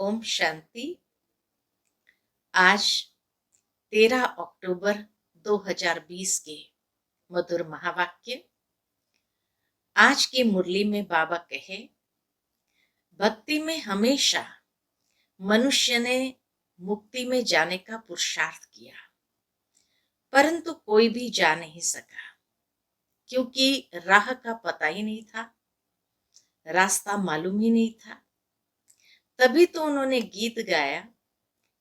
ओम शांति। आज 13 अक्टूबर 2020 के मधुर महावाक्य। आज की मुरली में बाबा कहे, भक्ति में हमेशा मनुष्य ने मुक्ति में जाने का पुरुषार्थ किया, परंतु कोई भी जा नहीं सका क्योंकि राह का पता ही नहीं था, रास्ता मालूम ही नहीं था। तभी तो उन्होंने गीत गाया,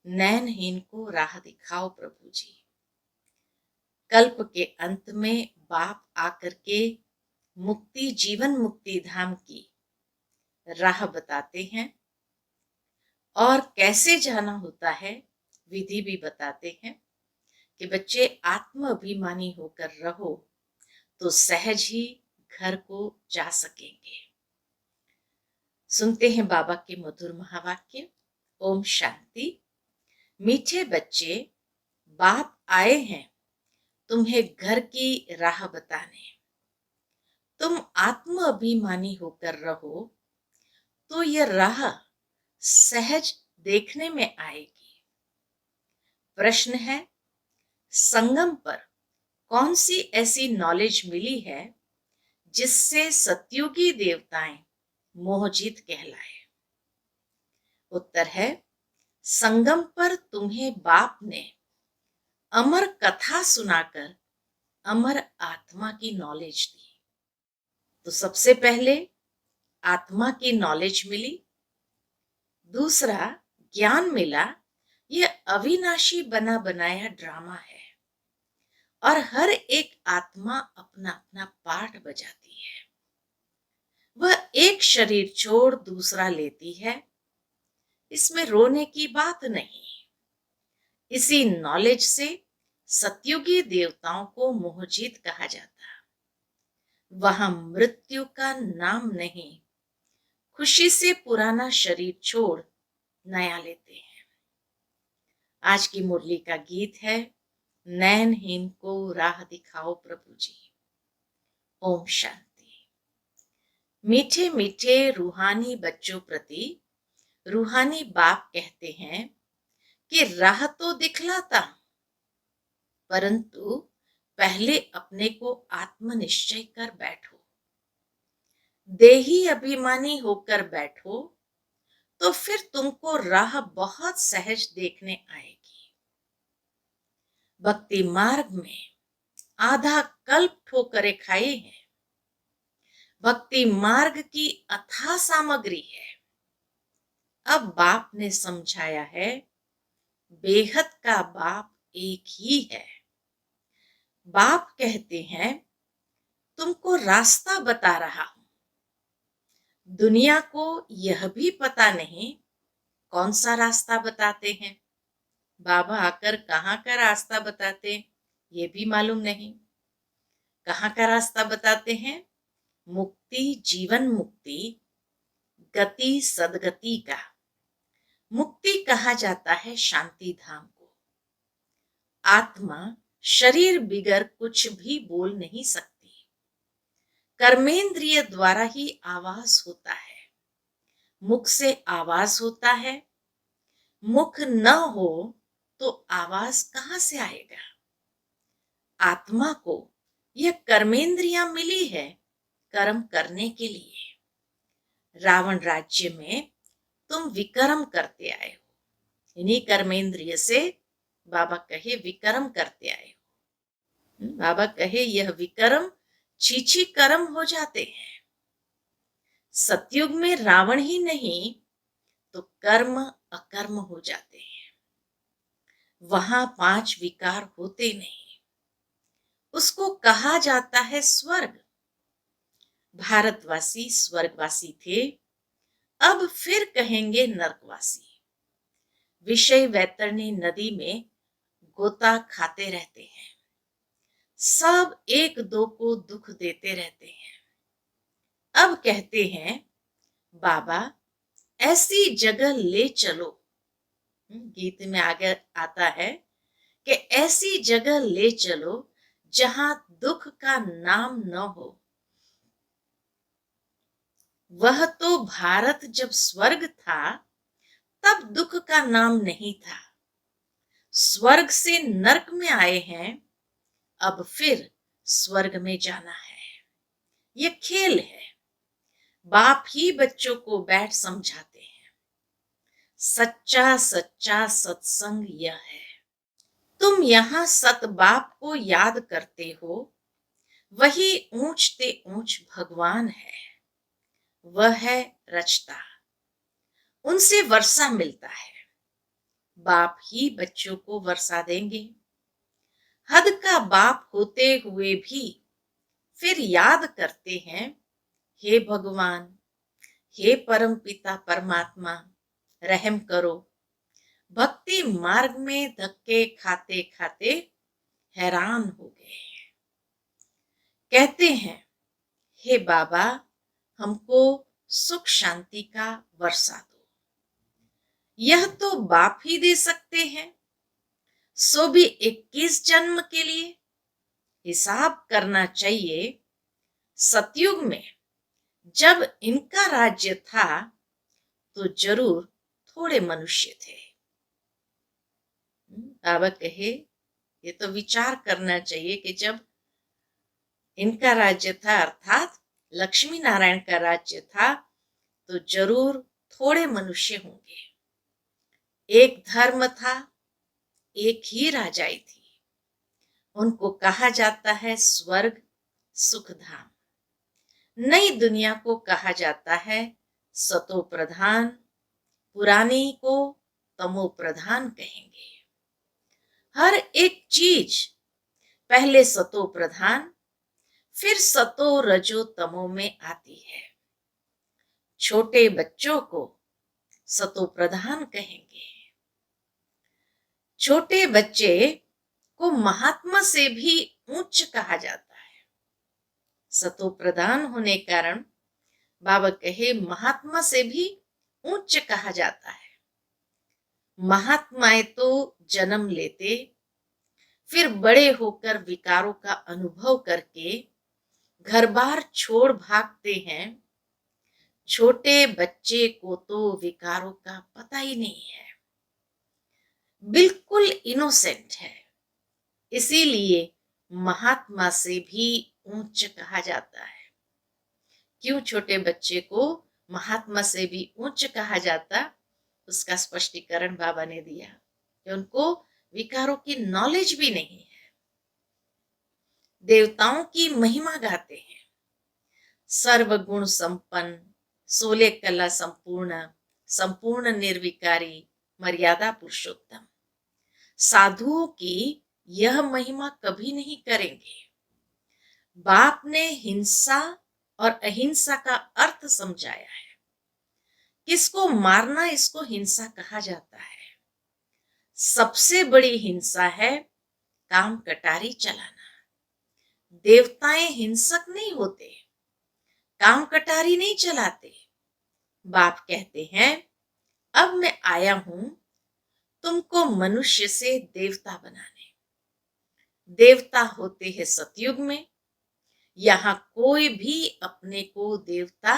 नैनहीन को राह दिखाओ प्रभु जी। कल्प के अंत में बाप आकर के मुक्ति जीवन मुक्ति धाम की राह बताते हैं और कैसे जाना होता है विधि भी बताते हैं कि बच्चे आत्म अभिमानी होकर रहो तो सहज ही घर को जा सकेंगे। सुनते हैं बाबा के मधुर महावाक्य। ओम शांति। मीठे बच्चे, बाप आए हैं तुम्हें घर की राह बताने। तुम आत्म अभिमानी होकर रहो तो यह राह सहज देखने में आएगी। प्रश्न है, संगम पर कौन सी ऐसी नॉलेज मिली है जिससे सतयुगी देवताएं मोहजीत कहलाए? उत्तर है, संगम पर तुम्हें बाप ने अमर कथा सुनाकर अमर आत्मा की नॉलेज दी। तो सबसे पहले आत्मा की नॉलेज मिली, दूसरा ज्ञान मिला यह अविनाशी बना बनाया ड्रामा है और हर एक आत्मा अपना अपना पार्ट बजाती है। वह एक शरीर छोड़ दूसरा लेती है, इसमें रोने की बात नहीं। इसी नॉलेज से सतयुगी देवताओं को मोहजीत कहा जाता। वहां मृत्यु का नाम नहीं, खुशी से पुराना शरीर छोड़ नया लेते हैं। आज की मुरली का गीत है, नैनहीन को राह दिखाओ प्रभु जी। ओम शांति। मीठे मीठे रूहानी बच्चों प्रति रूहानी बाप कहते हैं कि राह तो दिखलाता, परंतु पहले अपने को आत्मनिश्चय कर बैठो। देही अभिमानी होकर बैठो तो फिर तुमको राह बहुत सहज देखने आएगी। भक्ति मार्ग में आधा कल्प ठोकरें खाई है। भक्ति मार्ग की अथाह सामग्री है। अब बाप ने समझाया है, बेहद का बाप एक ही है। बाप कहते हैं, तुमको रास्ता बता रहा हूं। दुनिया को यह भी पता नहीं कौन सा रास्ता बताते हैं। बाबा आकर कहाँ का रास्ता बताते ये भी मालूम नहीं। कहाँ का रास्ता बताते हैं? मुक्ति जीवन मुक्ति, गति सदगति का। मुक्ति कहा जाता है शांति धाम को। आत्मा शरीर बिगर कुछ भी बोल नहीं सकती। कर्मेंद्रिय द्वारा ही आवाज होता है। मुख से आवाज होता है। मुख न हो तो आवाज कहां से आएगा? आत्मा को यह कर्मेंद्रियां मिली है कर्म करने के लिए। रावण राज्य में तुम विकर्म करते आए हो। इन्हीं कर्मेंद्रिय से बाबा कहे विकर्म करते आए हो। बाबा कहे यह विकर्म छीछी कर्म हो जाते हैं। सतयुग में रावण ही नहीं तो कर्म अकर्म हो जाते हैं। वहां 5 विकार होते नहीं। उसको कहा जाता है स्वर्ग। भारतवासी स्वर्गवासी थे, अब फिर कहेंगे नरकवासी। विषय वैतरणी नदी में गोता खाते रहते हैं। सब एक दो को दुख देते रहते हैं। अब कहते हैं, बाबा ऐसी जगह ले चलो। गीत में आगे आता है कि ऐसी जगह ले चलो जहां दुख का नाम न हो। वह तो भारत जब स्वर्ग था तब दुख का नाम नहीं था। स्वर्ग से नरक में आए हैं, अब फिर स्वर्ग में जाना है। ये खेल है। बाप ही बच्चों को बैठ समझाते हैं। सच्चा सच्चा सत्संग यह है। तुम यहाँ सत बाप को याद करते हो, वही ऊंचते ऊंच भगवान है। वह है रचता, उनसे वर्षा मिलता है। बाप ही बच्चों को वर्षा देंगे। हद का बाप होते हुए भी फिर याद करते हैं, हे भगवान, हे परम पिता परमात्मा, रहम करो। भक्ति मार्ग में धक्के खाते खाते हैरान हो गए। कहते हैं, हे बाबा, हमको सुख शांति का वर्षा दो। यह तो बाप ही दे सकते हैं, सो भी 21 जन्म के लिए। हिसाब करना चाहिए, सतयुग में जब इनका राज्य था तो जरूर थोड़े मनुष्य थे। बाबा कहे, ये तो विचार करना चाहिए कि जब इनका राज्य था, अर्थात लक्ष्मी नारायण का राज्य था, तो जरूर थोड़े मनुष्य होंगे। एक धर्म था, एक ही राजाई थी। उनको कहा जाता है स्वर्ग सुखधाम। नई दुनिया को कहा जाता है सतो प्रधान, पुरानी को तमो प्रधान कहेंगे। हर एक चीज पहले सतो प्रधान, फिर सतो रजो तमो में आती है। छोटे बच्चों को सतो प्रधान कहेंगे। छोटे बच्चे को महात्मा से भी उच्च कहा जाता है। सतो प्रधान होने कारण बाबा कहे महात्मा से भी उच्च कहा जाता है। महात्माएं तो जन्म लेते, फिर बड़े होकर विकारों का अनुभव करके घर बार छोड़ भागते हैं। छोटे बच्चे को तो विकारों का पता ही नहीं है, बिल्कुल इनोसेंट है। इसीलिए महात्मा से भी उच्च कहा जाता है। क्यों छोटे बच्चे को महात्मा से भी उच्च कहा जाता, उसका स्पष्टीकरण बाबा ने दिया कि उनको विकारों की नॉलेज भी नहीं है। देवताओं की महिमा गाते हैं। सर्वगुण संपन्न, 16 कला संपूर्ण, संपूर्ण निर्विकारी, मर्यादा पुरुषोत्तम। साधुओं की यह महिमा कभी नहीं करेंगे। बाप ने हिंसा और अहिंसा का अर्थ समझाया है। किसको मारना, इसको हिंसा कहा जाता है। सबसे बड़ी हिंसा है काम कटारी चलाना। देवताएं हिंसक नहीं होते, काम कटारी नहीं चलाते। बाप कहते हैं, अब मैं आया हूं तुमको मनुष्य से देवता बनाने। देवता होते हैं सतयुग में। यहां कोई भी अपने को देवता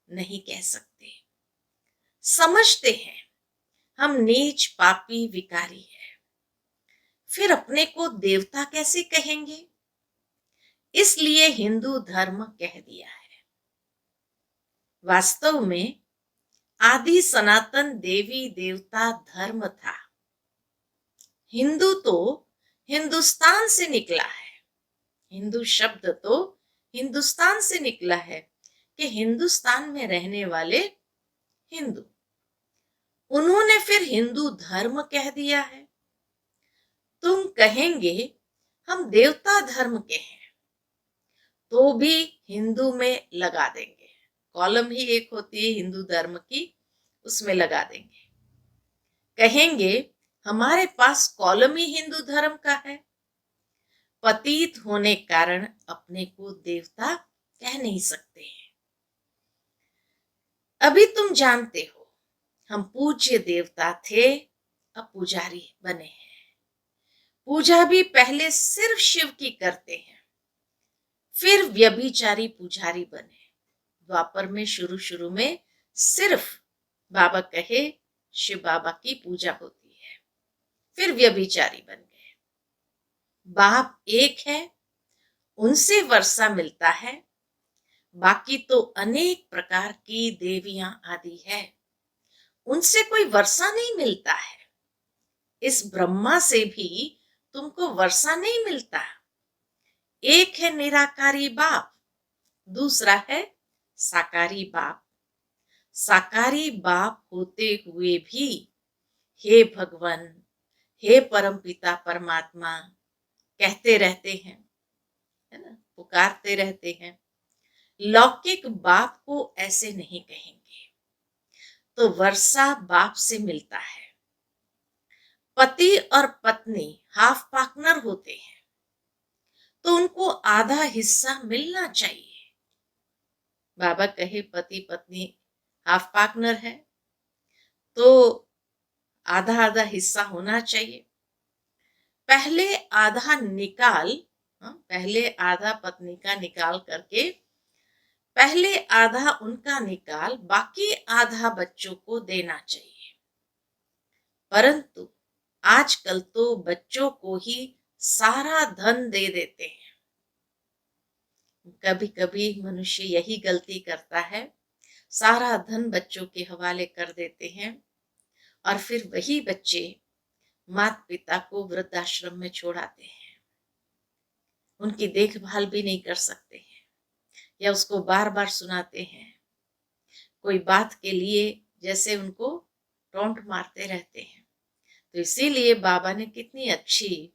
नहीं कह सकते। समझते हैं हम नीच पापी विकारी है, फिर अपने को देवता कैसे कहेंगे? इसलिए हिंदू धर्म कह दिया है। वास्तव में आदि सनातन देवी देवता धर्म था। हिंदू तो हिंदुस्तान से निकला है। हिंदू शब्द तो हिंदुस्तान से निकला है कि हिंदुस्तान में रहने वाले हिंदू। उन्होंने फिर हिंदू धर्म कह दिया है। तुम कहेंगे हम देवता धर्म के हैं, तो भी हिंदू में लगा देंगे। कॉलम ही एक होती है हिंदू धर्म की, उसमें लगा देंगे। कहेंगे हमारे पास कॉलम ही हिंदू धर्म का है। पतित होने कारण अपने को देवता कह नहीं सकते हैं। अभी तुम जानते हो हम पूज्य देवता थे, अब पुजारी बने हैं। पूजा भी पहले सिर्फ शिव की करते हैं, फिर व्यभिचारी पुजारी बने। द्वापर में शुरू में सिर्फ बाबा कहे शिव बाबा की पूजा होती है, फिर व्यभिचारी बन गए। बाप एक है, उनसे वर्षा मिलता है, बाकी तो अनेक प्रकार की देवियां आदि है, उनसे कोई वर्षा नहीं मिलता है। इस ब्रह्मा से भी तुमको वर्षा नहीं मिलता। एक है निराकारी बाप, दूसरा है साकारी बाप। साकारी बाप होते हुए भी हे भगवान, हे परमपिता परमात्मा कहते रहते हैं, है ना, पुकारते रहते हैं। लौकिक बाप को ऐसे नहीं कहेंगे। तो वर्षा बाप से मिलता है। पति और पत्नी हाफ पार्टनर होते हैं, तो उनको आधा हिस्सा मिलना चाहिए। बाबा कहे पति पत्नी हाफ पार्टनर है, तो आधा आधा हिस्सा होना चाहिए। पहले आधा निकाल, पहले आधा पत्नी का निकाल करके पहले आधा उनका निकाल, बाकी आधा बच्चों को देना चाहिए। परंतु आजकल तो बच्चों को ही सारा धन दे देते हैं। कभी कभी मनुष्य यही गलती करता है, सारा धन बच्चों के हवाले कर देते हैं और फिर वही बच्चे माता पिता को वृद्धाश्रम में छोड़ाते हैं। उनकी देखभाल भी नहीं कर सकते हैं या उसको बार बार सुनाते हैं। कोई बात के लिए जैसे उनको टोंट मारते रहते हैं। तो इसीलिए बाबा ने कितनी अच्छी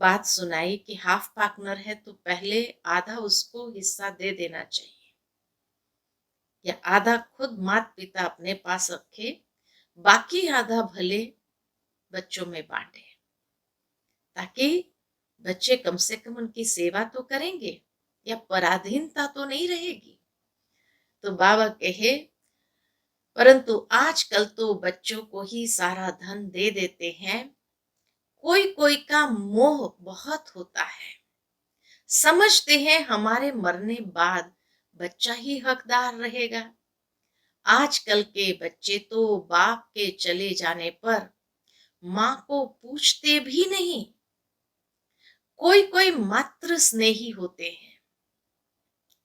बात सुनाई कि हाफ पार्टनर है तो पहले आधा उसको हिस्सा दे देना चाहिए, या आधा खुद माता पिता अपने पास रखे, बाकी आधा भले बच्चों में बांटे, ताकि बच्चे कम से कम उनकी सेवा तो करेंगे या पराधीनता तो नहीं रहेगी। तो बाबा कहे परंतु आजकल तो बच्चों को ही सारा धन दे देते हैं। कोई कोई का मोह बहुत होता है, समझते हैं हमारे मरने बाद बच्चा ही हकदार रहेगा। आजकल के बच्चे तो बाप के चले जाने पर मां को पूछते भी नहीं। कोई कोई मात्र स्नेही होते हैं,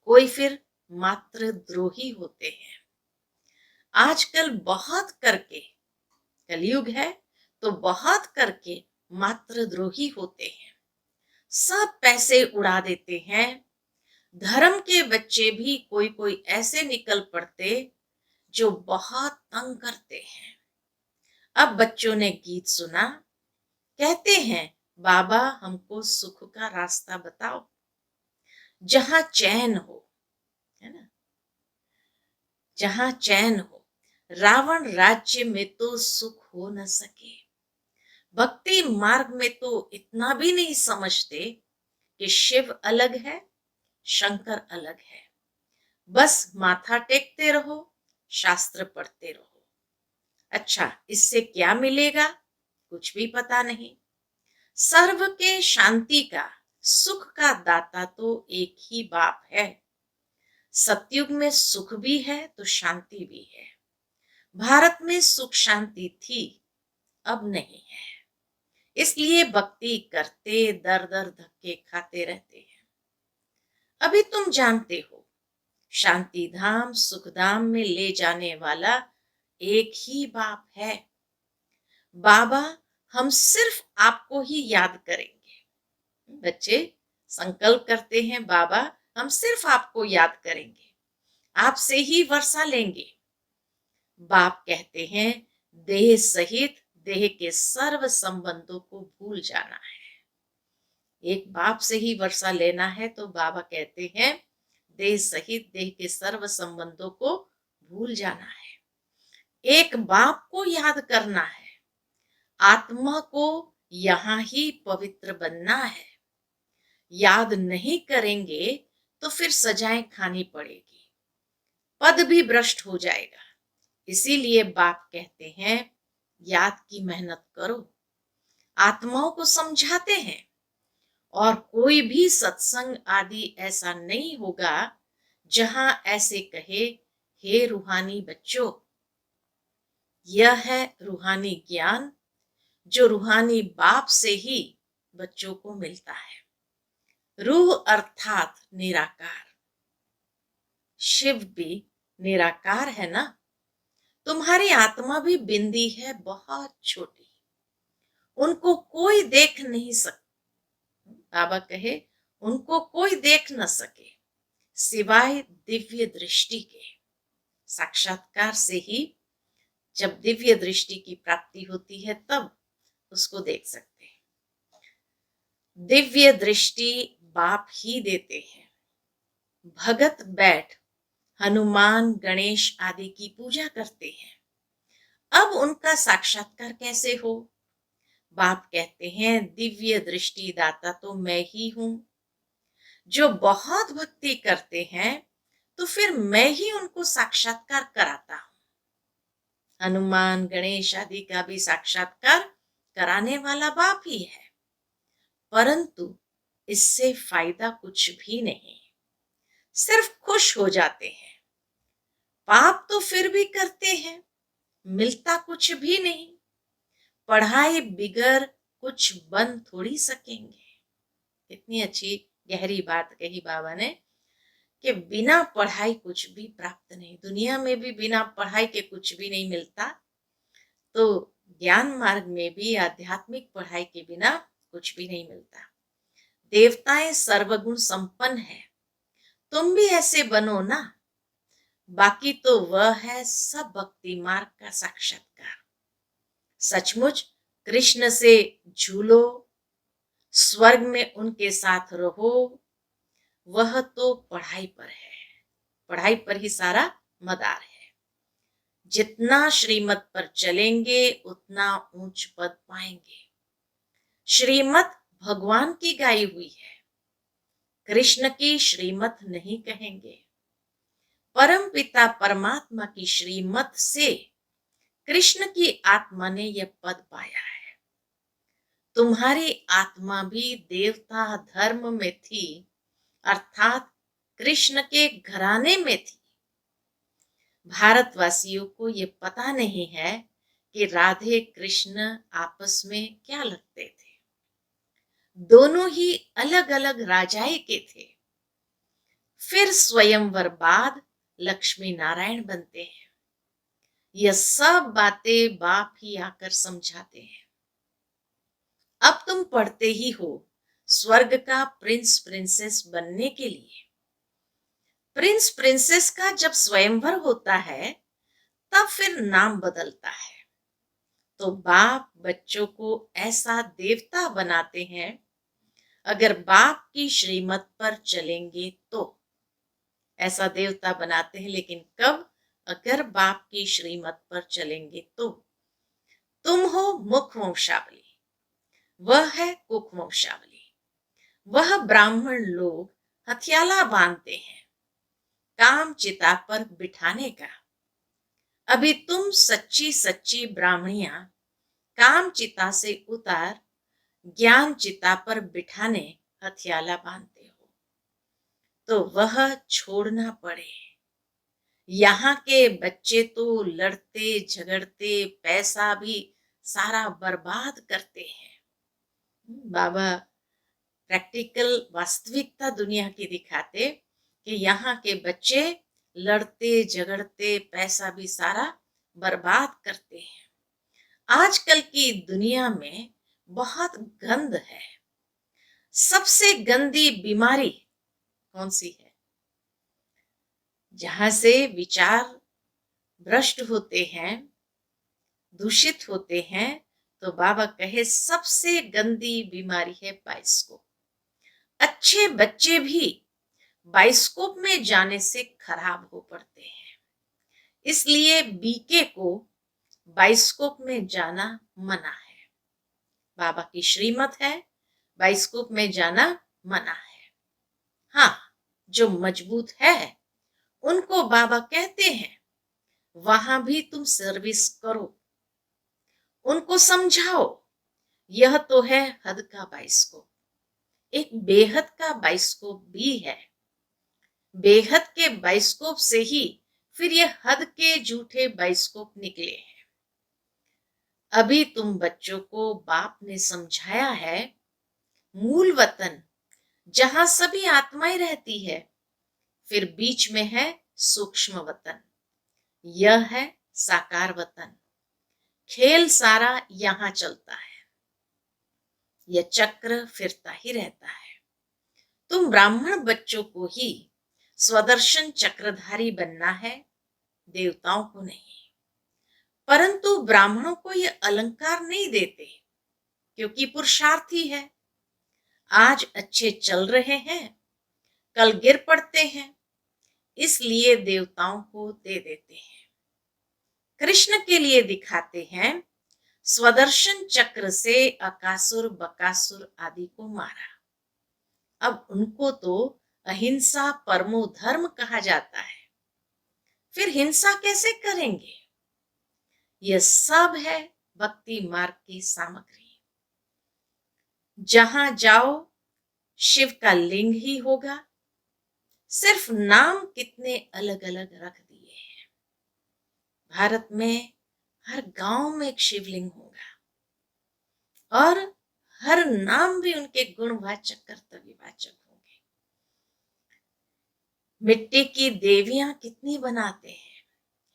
कोई फिर मात्र द्रोही होते हैं। आजकल बहुत करके, कलयुग है तो बहुत करके मात्र द्रोही होते हैं, सब पैसे उड़ा देते हैं। धर्म के बच्चे भी कोई कोई ऐसे निकल पड़ते जो बहुत तंग करते हैं। अब बच्चों ने गीत सुना, कहते हैं बाबा हमको सुख का रास्ता बताओ, जहां चैन हो, है ना, जहां चैन हो। रावण राज्य में तो सुख हो न सके। भक्ति मार्ग में तो इतना भी नहीं समझते कि शिव अलग है, शंकर अलग है। बस माथा टेकते रहो, शास्त्र पढ़ते रहो। अच्छा, इससे क्या मिलेगा? कुछ भी पता नहीं। सर्व के शांति का, सुख का दाता तो एक ही बाप है। सतयुग में सुख भी है तो शांति भी है। भारत में सुख शांति थी, अब नहीं है। इसलिए भक्ति करते दर दर धक्के खाते रहते हैं। अभी तुम जानते हो, शांति धाम सुख धाम में ले जाने वाला एक ही बाप है। बाबा हम सिर्फ आपको ही याद करेंगे। बच्चे संकल्प करते हैं बाबा हम सिर्फ आपको याद करेंगे, आपसे ही वर्षा लेंगे। बाप कहते हैं देह सहित देह के सर्व संबंधों को भूल जाना है। एक बाप से ही वर्षा लेना है तो बाबा कहते हैं देह सहित देह के सर्व संबंधों को भूल जाना है। एक बाप को याद करना है, आत्मा को यहां ही पवित्र बनना है। याद नहीं करेंगे तो फिर सजाएं खानी पड़ेगी, पद भी भ्रष्ट हो जाएगा। इसीलिए बाप कहते हैं याद की मेहनत करो। आत्माओं को समझाते हैं, और कोई भी सत्संग आदि ऐसा नहीं होगा जहां ऐसे कहे हे रूहानी बच्चों, यह है रूहानी ज्ञान जो रूहानी बाप से ही बच्चों को मिलता है। रूह अर्थात निराकार, शिव भी निराकार है ना। तुम्हारी आत्मा भी बिंदी है, बहुत छोटी, उनको कोई देख नहीं सकता। बाबा कहे उनको कोई देख न सके सिवाय दिव्य दृष्टि के। साक्षात्कार से ही जब दिव्य दृष्टि की प्राप्ति होती है तब उसको देख सकते हैं। दिव्य दृष्टि बाप ही देते हैं। भगत बैठ हनुमान गणेश आदि की पूजा करते हैं। अब उनका साक्षात्कार कैसे हो? बाप कहते हैं दिव्य दृष्टि दाता तो मैं ही हूं। जो बहुत भक्ति करते हैं तो फिर मैं ही उनको साक्षात्कार कराता हूं। हनुमान गणेश आदि का भी साक्षात्कार कराने वाला बाप ही है, परंतु इससे फायदा कुछ भी नहीं, सिर्फ खुश हो जाते हैं। पाप तो फिर भी करते हैं, मिलता कुछ भी नहीं। पढ़ाई बिगर कुछ बन थोड़ी सकेंगे। कितनी अच्छी गहरी बात कही बाबा ने कि बिना पढ़ाई कुछ भी प्राप्त नहीं। दुनिया में भी बिना पढ़ाई के कुछ भी नहीं मिलता, तो ज्ञान मार्ग में भी आध्यात्मिक पढ़ाई के बिना कुछ भी नहीं मिलता। देवताएं सर्वगुण संपन्न है, तुम भी ऐसे बनो ना। बाकी तो वह है सब भक्ति मार्ग का साक्षात्कार। सचमुच कृष्ण से झूलो, स्वर्ग में उनके साथ रहो, वह तो पढ़ाई पर है। पढ़ाई पर ही सारा मदार है। जितना श्रीमत पर चलेंगे उतना ऊंच पद पाएंगे। श्रीमत भगवान की गाई हुई है, कृष्ण की श्रीमत नहीं कहेंगे। परम पिता परमात्मा की श्रीमत से कृष्ण की आत्मा ने यह पद पाया है। तुम्हारी आत्मा भी देवता धर्म में थी, अर्थात कृष्ण के घराने में थी। भारतवासियों को ये पता नहीं है कि राधे कृष्ण आपस में क्या लगते थे। दोनों ही अलग अलग राजाए के थे। फिर स्वयंवर बाद लक्ष्मी नारायण बनते हैं। यह सब बातें बाप ही आकर समझाते हैं। अब तुम पढ़ते ही हो स्वर्ग का प्रिंस प्रिंसेस बनने के लिए। प्रिंस प्रिंसेस का जब स्वयंवर होता है तब फिर नाम बदलता है। तो बाप बच्चों को ऐसा देवता बनाते हैं, अगर बाप की श्रीमत पर चलेंगे तो ऐसा देवता बनाते हैं। लेकिन कब? अगर बाप की श्रीमत पर चलेंगे तो। तुम हो मुख वंशावली, वह है कुक वंशावली। वह ब्राह्मण लोग हथियाला बांधते हैं काम चिता पर बिठाने का। अभी तुम सच्ची सच्ची ब्राह्मणियां काम चिता से उतार ज्ञान चिता पर बिठाने हथियाला बांधते हो, तो वह छोड़ना पड़े। यहाँ के बच्चे तो लड़ते झगड़ते पैसा भी सारा बर्बाद करते हैं। बाबा प्रैक्टिकल वास्तविकता दुनिया की दिखाते कि यहाँ के बच्चे लड़ते झगड़ते पैसा भी सारा बर्बाद करते हैं। आजकल की दुनिया में बहुत गंद है। सबसे गंदी बीमारी कौन सी है? जहां से विचार भ्रष्ट होते हैं, दूषित होते हैं, तो बाबा कहे सबसे गंदी बीमारी है बाइस्कोप। अच्छे बच्चे भी बाइस्कोप में जाने से खराब हो पड़ते हैं। इसलिए बीके को बाइस्कोप में जाना मना है। बाबा की श्रीमत है बाइस्कोप में जाना मना है। हाँ, जो मजबूत है उनको बाबा कहते हैं वहां भी तुम सर्विस करो, उनको समझाओ। यह तो है हद का बाइस्कोप, एक बेहद का बाइस्कोप भी है। बेहद के बाइस्कोप से ही फिर ये हद के झूठे बाइस्कोप निकले हैं। अभी तुम बच्चों को बाप ने समझाया है, मूल वतन जहां सभी आत्माएं रहती है, फिर बीच में है सूक्ष्म वतन, यह है साकार वतन। खेल सारा यहां चलता है, यह चक्र फिरता ही रहता है। तुम ब्राह्मण बच्चों को ही स्वदर्शन चक्रधारी बनना है, देवताओं को नहीं। परंतु ब्राह्मणों को ये अलंकार नहीं देते, क्योंकि पुरुषार्थी है। आज अच्छे चल रहे हैं, कल गिर पड़ते हैं, इसलिए देवताओं को दे देते हैं। कृष्ण के लिए दिखाते हैं, स्वदर्शन चक्र से अकासुर बकासुर आदि को मारा। अब उनको तो अहिंसा परमो धर्म कहा जाता है, फिर हिंसा कैसे करेंगे? यह सब है भक्ति मार्ग की सामग्री। जहां जाओ शिव का लिंग ही होगा, सिर्फ नाम कितने अलग अलग रख दिए हैं। भारत में हर गांव में एक शिवलिंग होगा और हर नाम भी उनके गुणवाचक कर्तव्यवाचक होंगे। मिट्टी की देवियां कितनी बनाते हैं,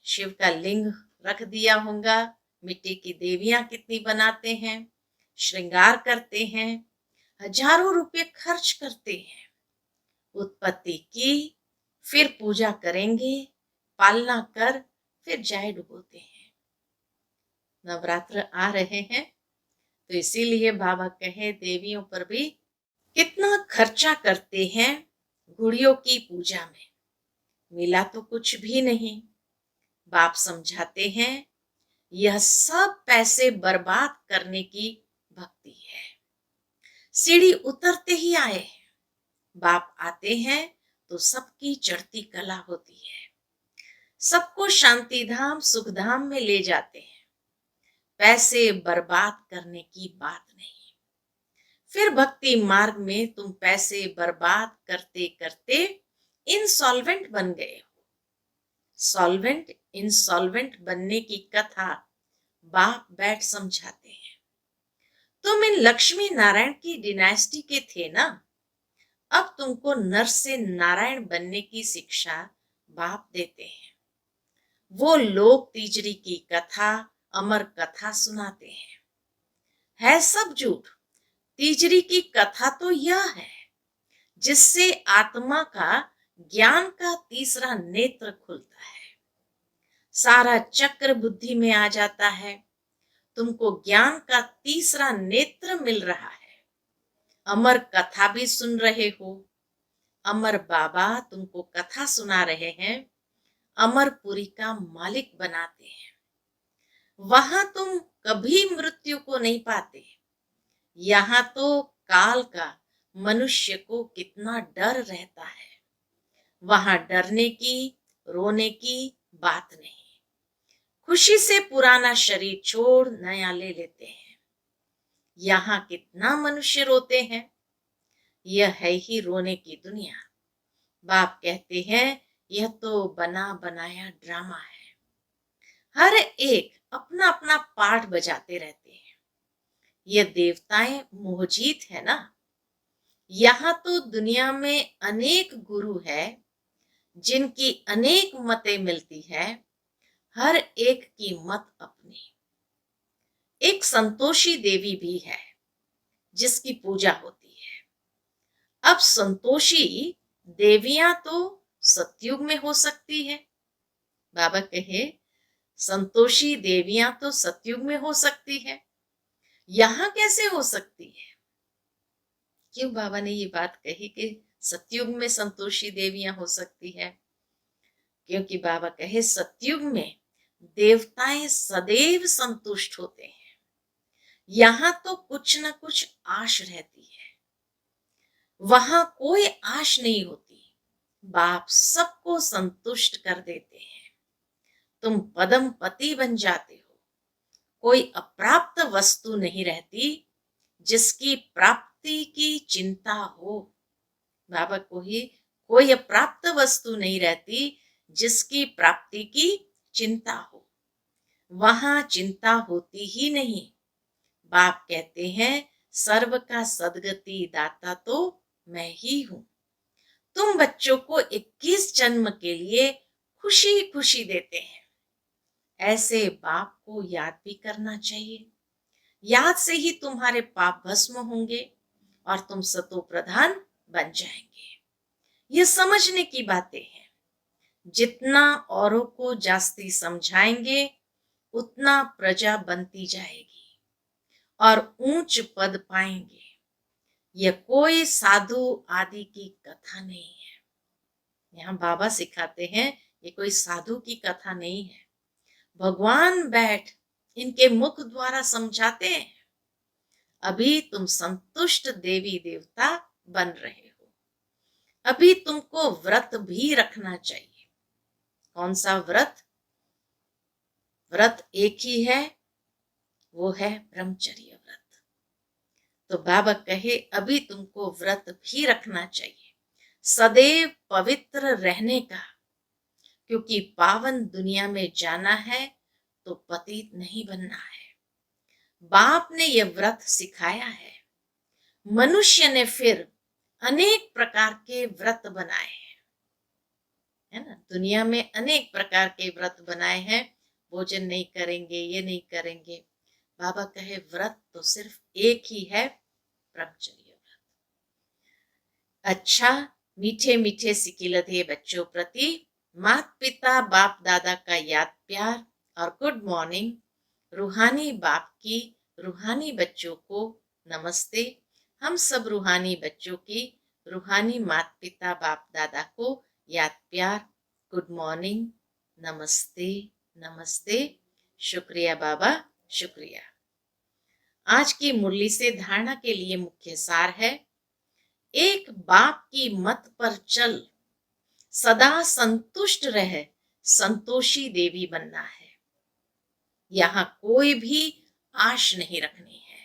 शिव का लिंग रख दिया होगा, मिट्टी की देवियां कितनी बनाते हैं, श्रृंगार करते हैं, हजारों रुपए खर्च करते हैं। उत्पत्ति की, फिर पूजा करेंगे, पालना कर, फिर जाए डुबोते हैं। नवरात्र आ रहे हैं, तो इसीलिए बाबा कहे देवियों पर भी कितना खर्चा करते हैं गुड़ियों की पूजा में, मिला तो कुछ भी नहीं। बाप समझाते हैं, यह सब पैसे बर्बाद करने की भक्ति है। सीढ़ी उतरते ही आए हैं, बाप आते हैं तो सबकी चढ़ती कला होती है, सबको शांति धाम सुख धाम में ले जाते हैं। पैसे बर्बाद करने की बात नहीं। फिर भक्ति मार्ग में तुम पैसे बर्बाद करते करते इनसॉल्वेंट बन गए हो। सॉल्वेंट इंसॉल्वेंट बनने की कथा बाप बैठ समझाते हैं। तुम इन लक्ष्मी नारायण की डिनास्टी के थे ना, अब तुमको नर से नारायण बनने की शिक्षा बाप देते हैं। वो लोग तीजरी की कथा अमर कथा सुनाते हैं, है सब झूठ। तीजरी की कथा तो यह है जिससे आत्मा का ज्ञान का तीसरा नेत्र खुलता है, सारा चक्र बुद्धि में आ जाता है, तुमको ज्ञान का तीसरा नेत्र मिल रहा है। अमर कथा भी सुन रहे हो, अमर बाबा तुमको कथा सुना रहे हैं, अमरपुरी का मालिक बनाते हैं। वहां तुम कभी मृत्यु को नहीं पाते। यहाँ तो काल का मनुष्य को कितना डर रहता है, वहां डरने की रोने की बात नहीं। खुशी से पुराना शरीर छोड़ नया ले लेते हैं। यहाँ कितना मनुष्य रोते हैं, यह है ही रोने की दुनिया। बाप कहते हैं, यह तो बना बनाया ड्रामा है। हर एक अपना अपना पार्ट बजाते रहते हैं। ये देवताएं मोहजीत है ना। यहाँ तो दुनिया में अनेक गुरु है, जिनकी अनेक मतें मिलती है, हर एक की मत अपनी। एक संतोषी देवी भी है जिसकी पूजा होती है। अब संतोषी देवियां तो सतयुग में हो सकती है। बाबा कहे, संतोषी देवियां तो सतयुग में हो सकती है, यहां कैसे हो सकती है? क्यों बाबा ने ये बात कही कि सतयुग में संतोषी देवियां हो सकती है? क्योंकि बाबा कहे, सतयुग में देवताएं सदैव संतुष्ट होते हैं, यहां तो कुछ न कुछ आश रहती है, वहां कोई आश नहीं होती। बाप सबको संतुष्ट कर देते हैं। तुम पदम पति बन जाते हो, कोई अप्राप्त वस्तु नहीं रहती जिसकी प्राप्ति की चिंता हो। बाबा को ही कोई अप्राप्त वस्तु नहीं रहती जिसकी प्राप्ति की चिंता हो। वहां चिंता होती ही नहीं। बाप कहते हैं सर्व का सदगति दाता तो मैं ही हूं। तुम बच्चों को 21 जन्म के लिए खुशी खुशी देते हैं। ऐसे बाप को याद भी करना चाहिए। याद से ही तुम्हारे पाप भस्म होंगे और तुम सतो प्रधान बन जाएंगे। ये समझने की बातें हैं। जितना औरों को जास्ती समझाएंगे उतना प्रजा बनती जाएगी और ऊंच पद पाएंगे। यह कोई साधु आदि की कथा नहीं है। यहाँ बाबा सिखाते हैं ये कोई साधु की कथा नहीं है। भगवान बैठ इनके मुख द्वारा समझाते हैं। अभी तुम संतुष्ट देवी देवता बन रहे हो। अभी तुमको व्रत भी रखना चाहिए। कौन सा व्रत? व्रत एक ही है, वो है ब्रह्मचर्य व्रत। तो बाबा कहे अभी तुमको व्रत भी रखना चाहिए, सदैव पवित्र रहने का, क्योंकि पावन दुनिया में जाना है तो पतित नहीं बनना है। बाप ने यह व्रत सिखाया है। मनुष्य ने फिर अनेक प्रकार के व्रत बनाए हैं, है ना। दुनिया में अनेक प्रकार के व्रत बनाए हैं। भोजन नहीं करेंगे, ये नहीं करेंगे। बाबा कहे व्रत तो सिर्फ एक ही है, ब्रह्मचर्य व्रत। अच्छा, मीठे मीठे सिकिलधे बच्चों प्रति माता पिता बाप दादा का याद प्यार और गुड मॉर्निंग। रूहानी बाप की रूहानी बच्चों को नमस्ते। हम सब रूहानी बच्चों की रूहानी माता पिता बाप दादा को याद प्यार, गुड मॉर्निंग, नमस्ते नमस्ते। शुक्रिया बाबा, शुक्रिया। आज की मुरली से धारणा के लिए मुख्य सार है, एक बाप की मत पर चल, सदा संतुष्ट रह, संतोषी देवी बनना है। यहां कोई भी आश नहीं रखनी है।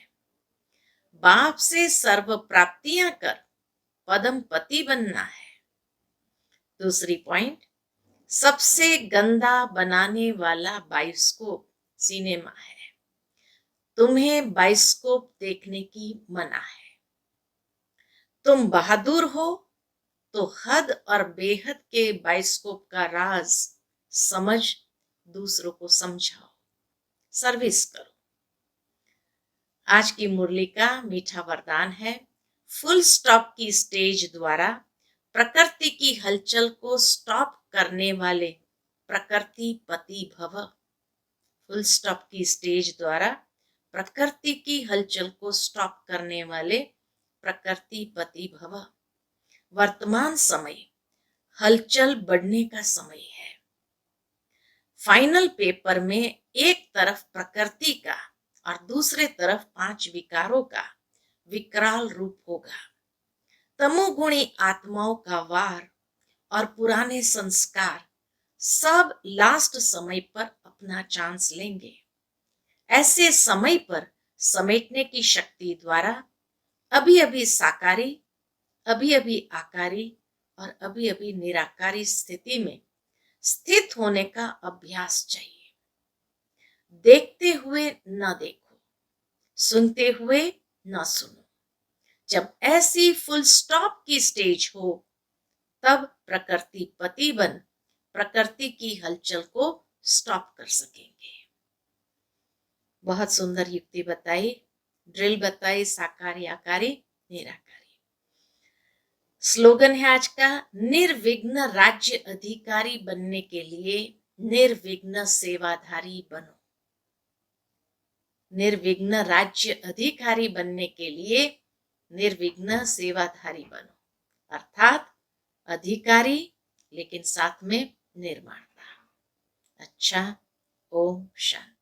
बाप से सर्व प्राप्तियां कर पदम पति बनना है। दूसरी पॉइंट, सबसे गंदा बनाने वाला बायोस्कोप सिनेमा है। तुम्हें बायोस्कोप देखने की मना है। तुम बहादुर हो तो हद और बेहद के बायोस्कोप का राज समझ दूसरों को समझाओ, सर्विस करो। आज की मुरली का मीठा वरदान है, फुल स्टॉप की स्टेज द्वारा प्रकृति की हलचल को स्टॉप करने वाले प्रकृति पति भव। फुल स्टॉप की स्टेज द्वारा प्रकृति की हलचल को स्टॉप करने वाले प्रकृति पति भव। वर्तमान समय हलचल बढ़ने का समय है। फाइनल पेपर में एक तरफ प्रकृति का और दूसरे तरफ 5 विकारों का विकराल रूप होगा। तमोगुणी आत्माओं का वार और पुराने संस्कार सब लास्ट समय पर अपना चांस लेंगे। ऐसे समय पर समेटने की शक्ति द्वारा अभी अभी साकारी, अभी अभी आकारी और अभी अभी निराकारी स्थिति में स्थित होने का अभ्यास चाहिए। देखते हुए न देखो, सुनते हुए न सुनो। जब ऐसी फुल स्टॉप की स्टेज हो तब प्रकृति पति बन प्रकृति की हलचल को स्टॉप कर सकेंगे। बहुत सुंदर युक्ति बताई, ड्रिल बताई, साकारी आकारी निराकारी। स्लोगन है आज का, निर्विघ्न राज्य अधिकारी बनने के लिए निर्विघ्न सेवाधारी बनो। निर्विघ्न राज्य अधिकारी बनने के लिए निर्विघ्न सेवाधारी बनो, अर्थात अधिकारी लेकिन साथ में निर्माण का। अच्छा, ओम शांति।